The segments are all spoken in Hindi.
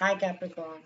Hi Capricorn,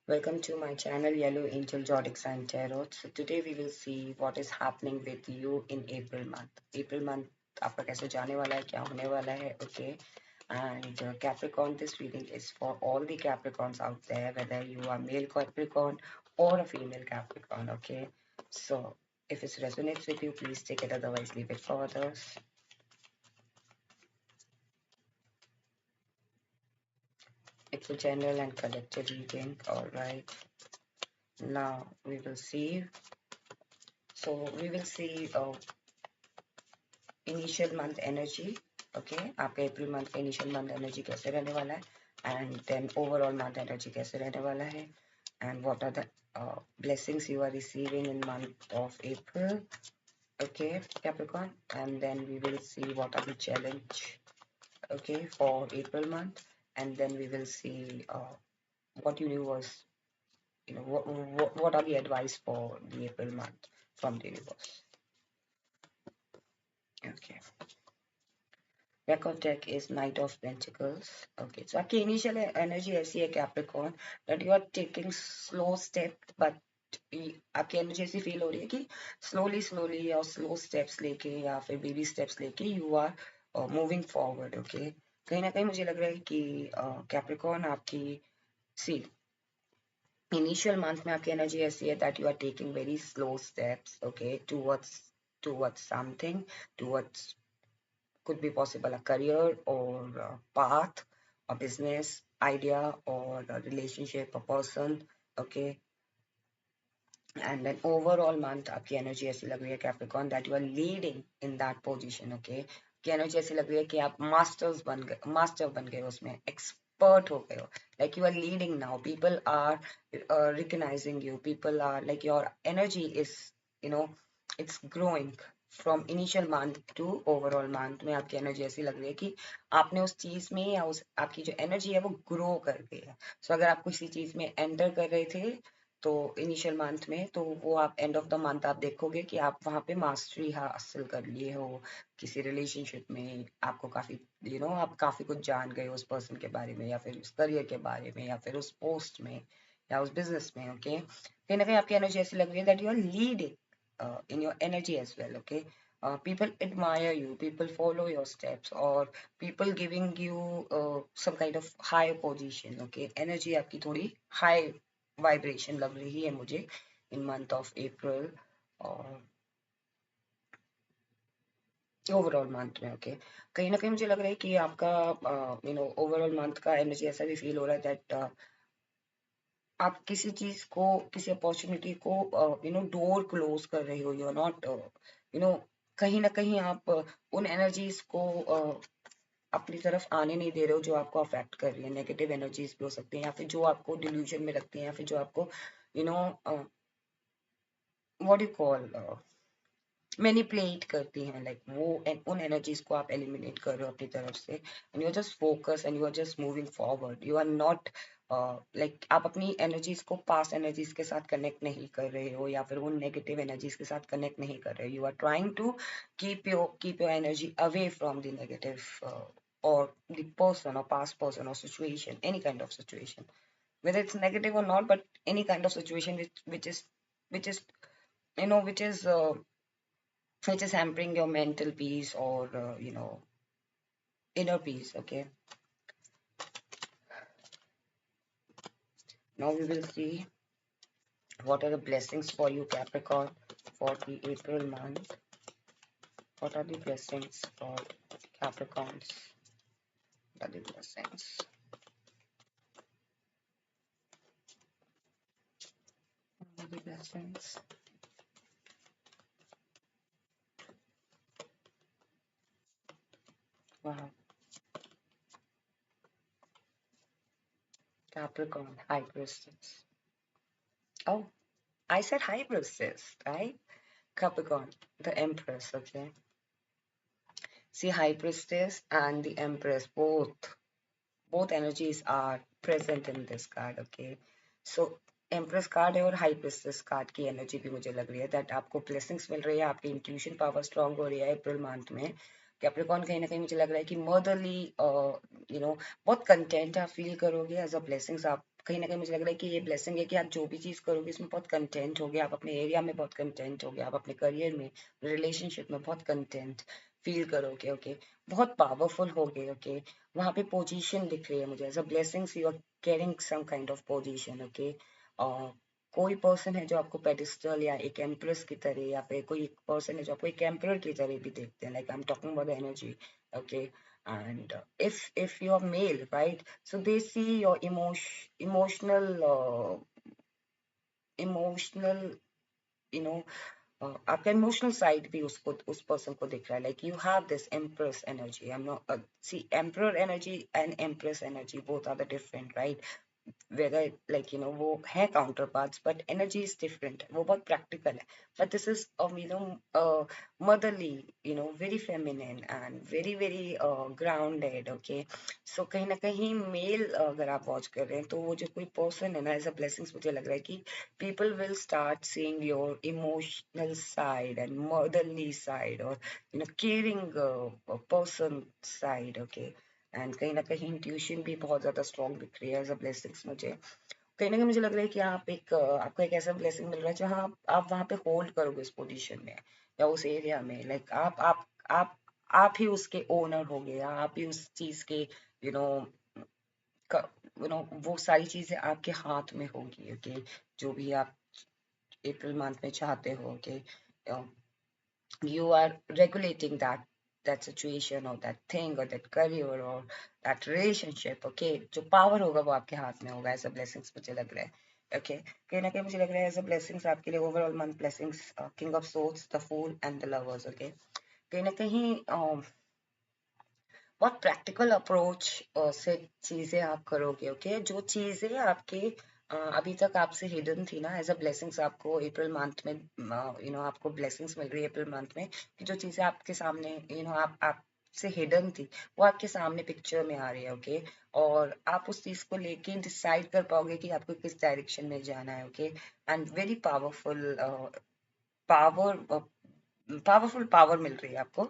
welcome to my channel Yellow Angel Zodiac Sign Tarot. So today we will see what is happening with you in April month. April month आपका कैसे जाने वाला है, क्या होने वाला है, okay? And Capricorn, this reading is for all the Capricorns out there, whether you are male Capricorn or a female Capricorn, okay? So if it resonates with you, please take it. Otherwise, leave it for others. It's a general and collective reading, all right? Now we will see. So we will see initial month energy okay आपका अप्रैल मंथ का इनिशियल मंथ एनर्जी कैसे रहने वाला है and then overall month energy कैसे रहने वाला है and what are the blessings you are receiving in month of April. Okay, Capricorn, and then we will see what are the challenge, okay, for April month, and then we will see what universe, what are the advice for the April month from the universe. Okay. Deck of deck is Knight of Pentacles. Okay, so आपकी initial energy ऐसी है Capricorn that you are taking slow step, but आपकी energy ऐसी feel हो रही है कि slowly या slow steps लेके या फिर baby steps लेके you are moving forward. Okay, कहीं ना कहीं मुझे लग रहा है कि Capricorn आपकी see initial month में आपकी energy ऐसी है that you are taking very slow steps. Okay, towards something, towards could be possible a career or a path, a business idea or a relationship, a person, okay. And then overall month आपकी energy ऐसी लग रही है Capricorn that you are leading in that position, okay. की energy ऐसी लग रही है कि आप master बन गए उसमें, expert हो गए हो, like you are leading now. People are recognizing you. People are like your energy is, you know, it's growing from initial month to overall month में आपकी energy ऐसी लग रही है कि आपने उस चीज में या उस आपकी जो energy है वो grow कर गई है. So अगर आप किसी चीज में enter कर रहे थे तो इनिशियल मंथ में, तो वो आप एंड ऑफ द मंथ आप देखोगे कि आप वहाँ पे मास्टरी हासिल कर लिए हो किसी रिलेशनशिप में. आपको काफी आप काफी कुछ जान गए उस पर्सन के बारे में या फिर उस करियर के बारे में या फिर उस पोस्ट में या उस बिजनेस में. ओके, कहीं ना कहीं आपकी एनर्जी ऐसी लग रही है that you are leading in your energy as well. Okay, people admire you, people follow your steps, or people giving you some kind of higher position. Okay, energy आपकी थोड़ी high वाइब्रेशन लग रही है मुझे इन मंथ ऑफ अप्रैल और ओवरऑल मंथ में. ओके, कहीं ना कहीं मुझे लग रहा है कि आपका ओवरऑल मंथ का एनर्जी ऐसा भी फील हो रहा है दैट आप किसी चीज को, किसी अपॉर्चुनिटी को डोर क्लोज कर रहे हो. यू आर नॉट कहीं ना कहीं आप उन एनर्जीज को अपनी तरफ आने नहीं दे रहे हो जो आपको अफेक्ट कर रही है. नेगेटिव एनर्जीज भी हो सकती हैं या फिर जो आपको डिल्यूजन में रखती हैं या फिर जो आपको you know what you call manipulate करती हैं. लाइक वो उन एनर्जीज को आप एलिमिनेट कर रहे हो अपनी तरफ से and you are just focus and you are just moving forward. You are not like आप अपनी एनर्जीज को पास्ट एनर्जीज के साथ कनेक्ट नहीं कर रहे हो या फिर उन नेगेटिव एनर्जीज के साथ कनेक्ट नहीं कर रहे हो. You are trying to keep your energy away from the negative or the person or past person or situation, any kind of situation, whether it's negative or not, but any kind of situation which is which is hampering your mental peace or inner peace. Okay, now we will see what are the blessings for you Capricorn for the April month. What are the blessings for Capricorns? What are the blessings? What are the blessings? Wow. Capricorn, High Priestess. Oh, I said High Priestess, right? Capricorn, the Empress. Okay. See, High Priestess and the Empress, both energies are present in this card. Okay, so empress card है और हाई प्रिस्टेस कार्ड की एनर्जी भी मुझे लग रही है दैट आपको ब्लेसिंग्स मिल रही है, आपकी इंट्यूशन पावर स्ट्रांग हो रही है अप्रैल मंथ में. कैप्रिकॉर्न, कहीं ना कहीं मुझे लग रहा है कि मदरली बहुत कंटेंट आप फील करोगे एज अ ब्लेसिंग्स. आप कहीं ना कहीं मुझे लग रहा है कि ये ब्लेसिंग है कि आप जो भी चीज़ करोगे इसमें बहुत कंटेंट होगे, आप अपने एरिया में बहुत कंटेंट होगे, आप अपने करियर में, रिलेशनशिप में बहुत कंटेंट फील करोगे। ओके, बहुत पावरफुल होगे। ओके, वहाँ पे पोजीशन दिख रही है मुझे as a blessings, you are carrying some kind of position. Okay, और कोई पर्सन है जो आपको पेडिस्टल या एक एम्प्रेस की तरह, या फिर कोई पर्सन है जो आपको एक एम्परर की तरह भी देखते हैं, like I am talking about the energy. Okay, and if you're male, right, so they see your emotional, you know, आपका इमोशनल साइड भी उसको, उस पर्सन को दिख रहा है, like you have this empress energy. I am not see emperor energy and empress energy, both are the different, right? whether like वो है counterparts, but energy is different, वो बहुत प्रैक्टिकल है। But this is motherly, very feminine and very very grounded. Okay, so कहीं ना कहीं मेल अगर आप वॉच कर रहे हैं तो वो जो कोई पर्सन है ना, एज अ ब्लेसिंग्स मुझे लग रहा है कि people will start seeing your emotional side and motherly side, or caring person side. Okay, and कहीं ना कहीं इंट्यूशन भी बहुत ज्यादा स्ट्रॉन्ग दिख रही है एज अ ब्लेसिंग्स मुझे। कहीं ना कहीं मुझे लग रहा है कि आप एक आपको एक ऐसा ब्लेसिंग मिल रहा है जहाँ आप वहाँ पे होल्ड करोगे उस पोजीशन में या उस एरिया में, लाइक आप आप ही उसके ओनर होगे, या आप ही उस चीज के यू नो वो सारी चीजें आपके हाथ में होगी। ओके, जो भी आप अप्रैल मंथ में चाहते हो। Okay, you are regulating that situation or that thing or that career or that relationship। okay, जो पावर होगा वो आपके हाथ में होगा एज अ ब्लेसिंग्स मुझे लग रहा है। ओके, कहीं ना कहीं मुझे लग रहा है एज अ ब्लेसिंग्स आपके लिए overall month blessings, king of swords, the fool and the lovers. Okay, कहीं ना कहीं बहुत प्रैक्टिकल अप्रोच से चीजें आप करोगे। ओके, जो चीजें आपके अभी तक आपसे हिडन थी ना, एज अ ब्लेसिंग्स आपको अप्रैल मंथ में आपको ब्लेसिंग्स मिल रही है अप्रैल मंथ में, कि जो चीजें आपके सामने आप से हिडन थी वो आपके सामने पिक्चर में आ रही है। ओके, और आप उस चीज को लेके डिसाइड कर पाओगे कि आपको किस डायरेक्शन में जाना है। Okay, and very power powerful power मिल रही है आपको,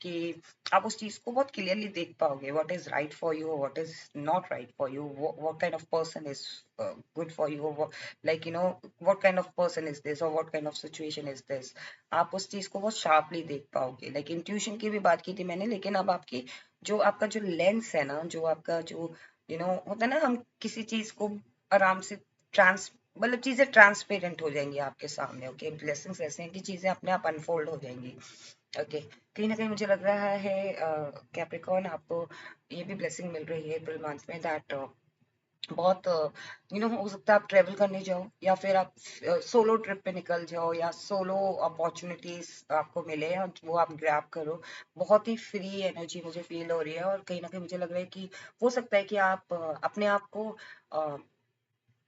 कि आप उस चीज को बहुत क्लियरली देख पाओगे, what is right for you, what is not right for you, what kind of person is good for you, like what kind of person is this और what kind of situation is this. आप उस चीज को बहुत शार्पली देख पाओगे। लाइक इंट्यूशन की भी बात की थी मैंने, लेकिन अब आपकी जो आपका जो लेंस है ना, जो आपका जो होता है ना, हम किसी चीज को आराम से ट्रांस मतलब चीजें ट्रांसपेरेंट हो जाएंगी आपके सामने। ओके, ब्लेसिंग्स ऐसे हैं कि चीजें अपने आप अनफोल्ड हो जाएंगी। ओके, कहीं ना कहीं मुझे लग रहा है कैप्रिकॉर्न, आपको ये भी ब्लेसिंग मिल रही है अप्रैल मंथ में, दैट बहुत हो सकता है आप ट्रेवल करने जाओ, या फिर आप सोलो ट्रिप पे निकल जाओ, या सोलो अपॉर्चुनिटीज आपको मिले और वो आप ग्रैब करो। बहुत ही फ्री एनर्जी मुझे फील हो रही है, और कहीं ना कहीं मुझे लग रहा है कि हो सकता है कि आप अपने आप को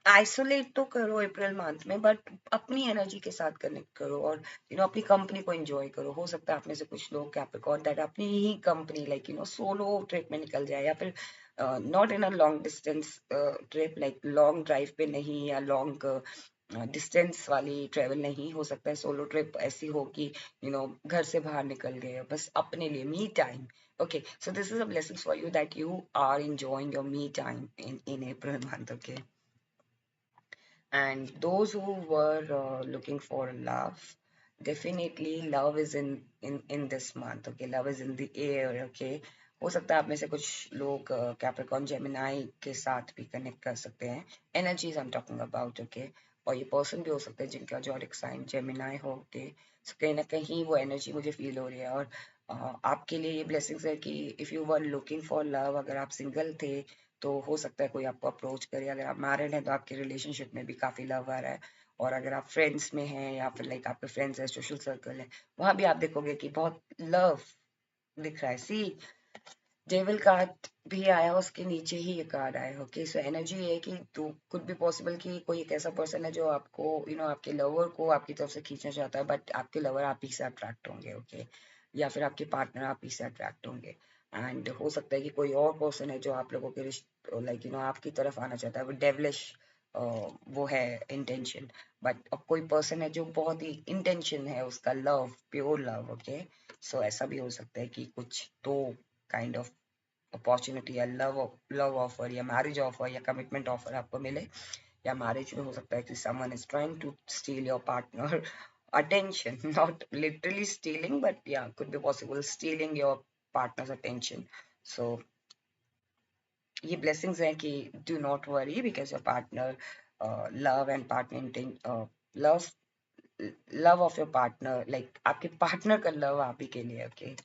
आइसोलेट तो करो अप्रैल मंथ में, बट अपनी एनर्जी के साथ कनेक्ट करो, और अपनी कंपनी को एंजॉय करो। हो सकता है आप में से कुछ लोग कैप्रिकॉर्न दैट अपनी ही कंपनी, लाइक सोलो ट्रिप में निकल जाए, या फिर not in a long distance trip, like long drive पे नहीं, या लॉन्ग डिस्टेंस वाली ट्रेवल नहीं। हो सकता है सोलो ट्रिप ऐसी हो कि घर से बाहर निकल गए बस अपने लिए, me time. Okay, so this is a blessing for you that you are enjoying your me time in April month। Okay, and those who were looking for love, definitely love is in this month। Okay, love is in the air। Okay, हो सकता है आप में से कुछ लोग कैप्रिकॉर्न जेमिनाई के साथ भी कनेक्ट कर सकते हैं, energies I am talking about. Okay, और ये पर्सन भी हो सकता है जिनका जॉडिक साइन जेमिनाई हो। ओके, सो कहीं ना कहीं वो एनर्जी मुझे फील हो रही है, और आपके लिए ये ब्लेसिंग्स है कि if you were looking for love, अगर आप सिंगल थे तो हो सकता है कोई आपको अप्रोच करे, अगर आप मैरिड हैं तो आपके रिलेशनशिप में भी काफी लव आ रहा है, और अगर आप फ्रेंड्स में हैं या फिर लाइक आपके फ्रेंड्स है, सोशल सर्कल है, वहां भी आप देखोगे कि बहुत लव दिख रहा है। सी डेविल कार्ड भी आया, उसके नीचे ही ये कार्ड आया। ओके, सो एनर्जी है कि तो कुड बी पॉसिबल कि कोई एक ऐसा पर्सन है जो आपको आपके लवर को आपकी तरफ से खींचना चाहता है, बट आपके लवर आप ही से अट्रैक्ट होंगे। ओके, या फिर आपके पार्टनर आप ही से अट्रैक्ट होंगे, एंड हो सकता है कि कोई और पर्सन है जो आप लोगों के रिश्ते लाइक आपकी तरफ आना चाहता है, वो डेवलिश वो है इंटेंशन, बट अब कोई पर्सन है जो बहुत ही इंटेंशन है उसका लव, प्योर लव। ओके, सो ऐसा भी हो सकता है कि कुछ दो काइंड ऑफ अपॉर्चुनिटी या लव ऑफर या मैरिज ऑफर या कमिटमेंट ऑफर आपको मिले, या मैरिज में हो सकता है कि someone is trying to steal your partner attention, not literally stealing, but yeah, could be possible stealing your partner's attention. So ये blessings हैं कि do not worry because your partner love and partner intent love love of your partner, like आपके partner का love आप ही के लिए, okay.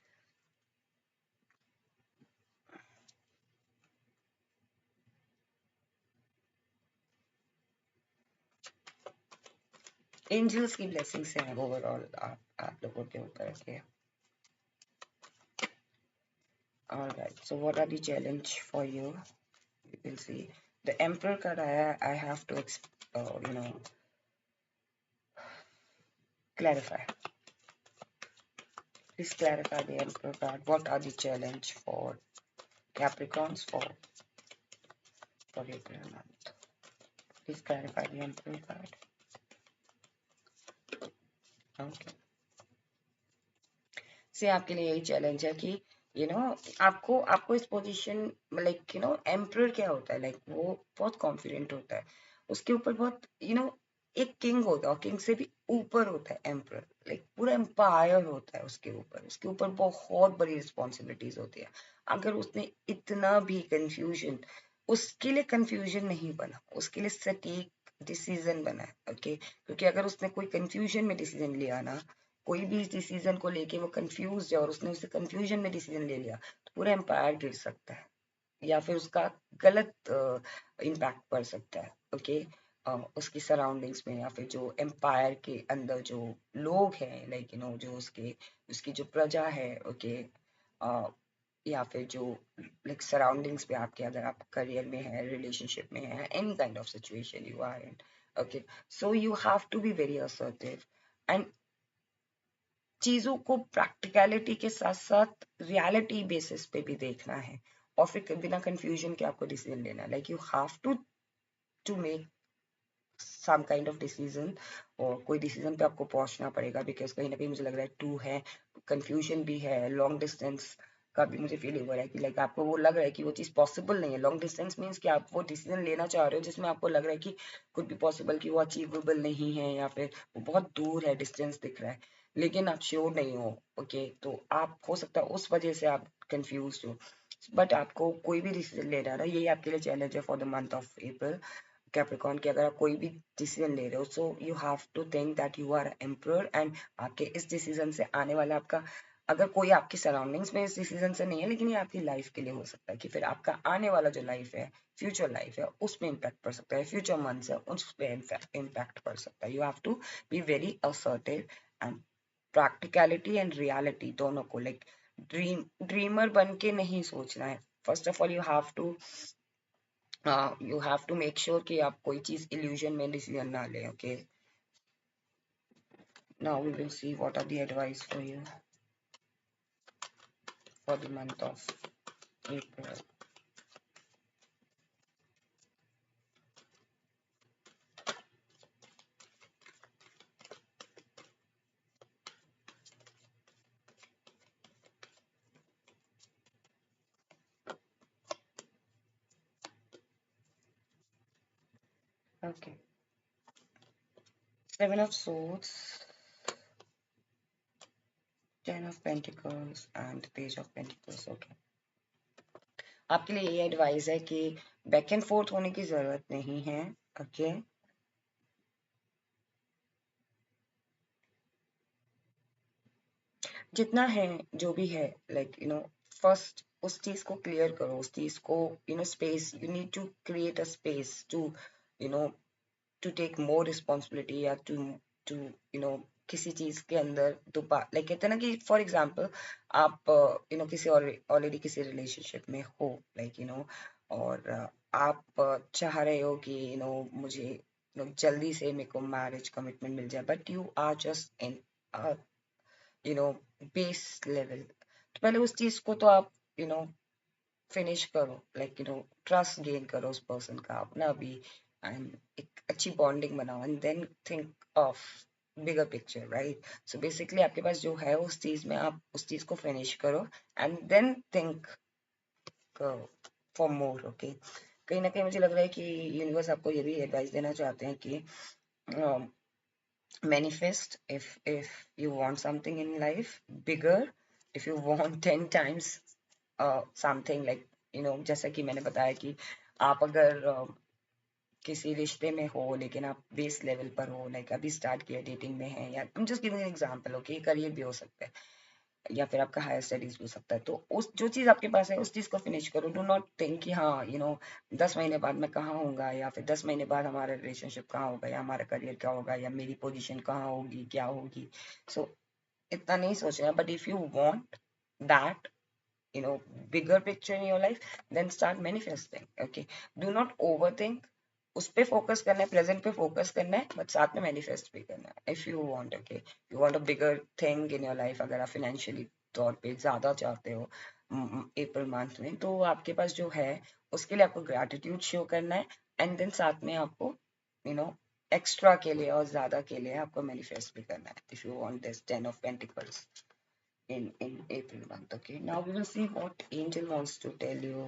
एंजल्स की ब्लेसिंग्स हैं ओवरऑल आप लोगों के ऊपर, okay. All right, so what are the challenge for you? You will see the emperor card. I have to clarify. Please clarify the emperor card. What are the challenge for Capricorns for April month? Please clarify the emperor card. Okay. से आपके लिए यही चैलेंज है कि आपको आपको इस पोजीशन, लाइक एम्परर क्या होता है, लाइक वो बहुत कॉन्फिडेंट होता है, उसके ऊपर बहुत एक किंग होता है और किंग से भी ऊपर होता है एम्परर, लाइक पूरा एम्पायर होता है उसके ऊपर बहुत बड़ी रिस्पॉन्सिबिलिटीज होती है। अगर उसने इतना भी कंफ्यूजन, उसके लिए कंफ्यूजन नहीं बना, उसके लिए सटीक डिसीजन बना है, ओके। क्योंकि अगर उसने कोई कंफ्यूजन में डिसीजन लिया ना, कोई भी डिसीजन को लेके वो कंफ्यूज है और उसने उसे कंफ्यूजन में डिसीजन ले लिया, तो पूरा एम्पायर गिर सकता है या फिर उसका गलत इम्पैक्ट पड़ सकता है, ओके। उसकी सराउंडिंग्स में या फिर जो एम्पायर के अंदर जो लोग हैं, लाइक जो उसकी जो प्रजा है, ओके। या फिर जो लाइक सराउंडिंग्स पे आपके, अगर आप करियर में है, रिलेशनशिप में है, any kind of situation you are in, okay. So you have to be very assertive and चीजों को प्रैक्टिकलिटी के साथ साथ रियलिटी बेसिस पे भी देखना है, और फिर बिना कंफ्यूजन के आपको डिसीजन लेना है, like you have to make some kind of decision, और कोई डिसीजन पे आपको पहुंचना पड़ेगा, बिकॉज कहीं ना कहीं मुझे लग रहा है टू है, कंफ्यूजन भी है, लॉन्ग डिस्टेंस का भी मुझे फील हो रहा है कि लाइक आपको वो लग रहा है कि वो चीज़ पॉसिबल नहीं है। लॉन्ग डिस्टेंस मीन्स कि आप वो डिसीजन लेना चाह रहे हो जिसमें आपको लग रहा है कि कुड भी पॉसिबल कि वो अचीवेबल नहीं है, या फिर वो बहुत दूर है, डिस्टेंस दिख रहा है, लेकिन आप श्योर नहीं हो, ओके। तो आप हो सकता है उस वजह से आप कंफ्यूज हो, बट आपको कोई भी डिसीजन लेना है, यही आपके लिए चैलेंज है for the month of April Capricorn, कि अगर आप कोई भी डिसीजन ले रहे हो, so you have to think that you are emperor, and आपके इस डिसीजन से आने वाला आपका, अगर कोई आपकी सराउंडिंग्स में इस डिसीजन से नहीं है, लेकिन ये आपकी लाइफ के लिए हो सकता है कि फिर आपका आने वाला जो लाइफ है, फ्यूचर लाइफ है, उसमें इम्पैक्ट पड़ सकता है, फ्यूचर मंथ्स है उस पर इम्पैक्ट पड़ सकता है। You have to be very assertive and practicality and reality दोनों को, लाइक ड्रीमर बन के नहीं सोचना है। First of all you have to make sure कि आप कोई चीज इल्यूजन में डिसीजन ना लें, okay. Now we will see what are the advice for you for the month of April. Okay. Seven of Swords, Ten of Pentacles and Page of Pentacles. Okay. आपके लिए ये एडवाइस है कि बैक एंड फोर्थ होने की जरूरत नहीं है, ओके। जितना है, जो भी है, लाइक फर्स्ट उस चीज को क्लियर करो, उस चीज को space, you need to create a space to you know to take more responsibility, या टू किसी चीज के अंदर दोबारा, लाइक कहते हैं ना कि फॉर एग्जाम्पल आप किसी ऑलरेडी किसी रिलेशनशिप में हो, लाइक और आप चाह रहे हो कि मुझे जल्दी से मेरे को मैरिज कमिटमेंट मिल जाए, but you are just in you know base level. तो पहले उस चीज को तो आप फिनिश करो, लाइक ट्रस्ट गेन करो उस पर्सन का अपना भी, एंड एक अच्छी बॉन्डिंग बनाओ, and then think of bigger picture, right. So basically आपके पास जो है उस चीज में आप उस चीज को फिनिश करो, and then think for more, okay. कहीं ना कहीं मुझे लग रहा है कि यूनिवर्स आपको ये भी एडवाइस देना चाहते हैं कि manifest if you want something in life bigger, if you want 10 times something like जैसा कि मैंने बताया कि आप अगर किसी रिश्ते में हो लेकिन आप बेस लेवल पर हो, लाइक अभी स्टार्ट किया डेटिंग में है, या I'm just giving an example, okay, career भी हो सकता है या फिर आपका हायर स्टडीज भी हो सकता है, तो उस जो चीज आपके पास है उस चीज को फिनिश करो। डू नॉट थिंक कि हाँ 10 महीने बाद मैं कहाँ होऊंगा, या फिर 10 महीने बाद हमारा रिलेशनशिप कहाँ होगा, या हमारा करियर क्या होगा, या मेरी पोजीशन कहाँ होगी, क्या होगी। सो इतना नहीं सोचना, but if you want that bigger picture in your life, then start manifesting, okay? Do not overthink, उस पे फोकस करना है, प्रेजेंट पे फोकस करना है, बट साथ में मैनिफेस्ट भी करना है if you want, okay. You want a bigger thing in your life, अगर आप फाइनेंशियली तौर पे ज्यादा चाहते हो अप्रैल मंथ में, तो आपके पास जो है उसके लिए आपको ग्रैटिट्यूड शो करना है, एंड देन साथ में आपको यू नो एक्स्ट्रा के लिए और ज्यादा के लिए आपको मैनिफेस्ट भी करना है if you want this 10 of Pentacles in April month, okay? Now we will see what angel wants to tell you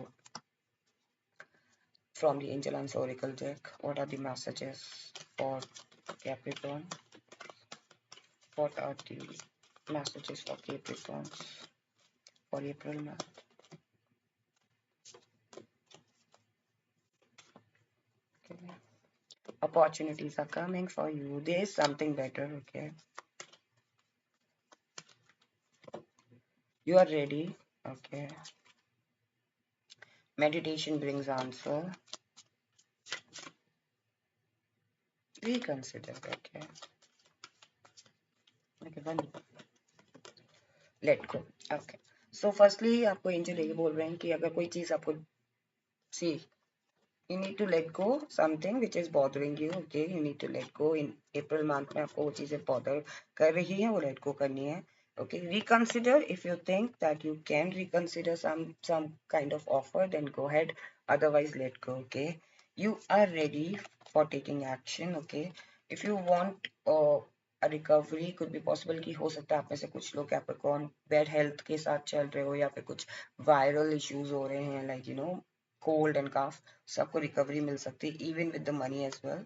from the Angel Answer Oracle deck. What are the messages for Capricorn? What are the messages for Capricorns for April month? Okay. Opportunities are coming for you. There is something better, okay? You are ready, okay? Meditation brings answer. Reconsider, okay? Okay, one. Let go, okay. So firstly आपको एंजल ये बोल रहे हैं कि अगर कोई चीज आपको सी you need to let go something which is bothering you, okay? You need to let go in April month में आपको वो चीजें bother कर रही हैं, वो let go करनी है, okay? Reconsider, if you think that you can reconsider some kind of offer, then go ahead, otherwise let go, okay? You are ready for taking action, okay? If you want a recovery, could be possible कि हो सकता है आप में से कुछ लोग कैप्रिकॉर्न बैड हेल्थ के साथ चल रहे हो, या फिर कुछ वायरल इश्यूज हो रहे हैं, लाइक cold and cough, सबको recovery मिल सकती है, even with the money as well.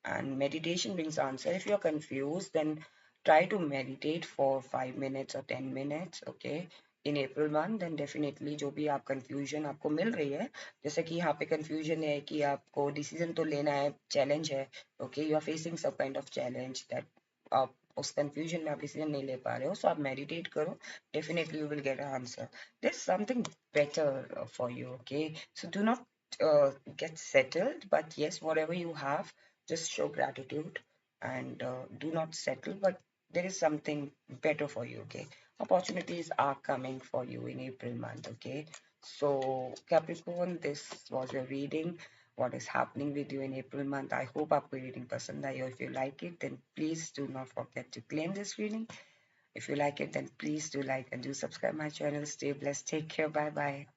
And meditation brings answer. If you're confused, then try to meditate for 5 minutes or 10 minutes, okay? In April month, then definitely जो भी आप confusion आपको मिल रही है, जैसे कि यहाँ पे confusion है कि आपको decision तो लेना है, challenge है, okay? You are facing some kind of challenge that आप उस confusion में आप decision नहीं ले पा रहे हो, so आप meditate करो, definitely you will get an answer. There's something better for you, okay? So do not get settled, but yes, whatever you have, just show gratitude, and do not settle, but there is something better for you, okay? Opportunities are coming for you in April month, okay? So Capricorn, this was your reading. What is happening with you in April month? I hope आपको reading पसंद आई, or if you like it, then please do not forget to claim this reading. If you like it, then please do like and do subscribe my channel. Stay blessed. Take care. Bye bye.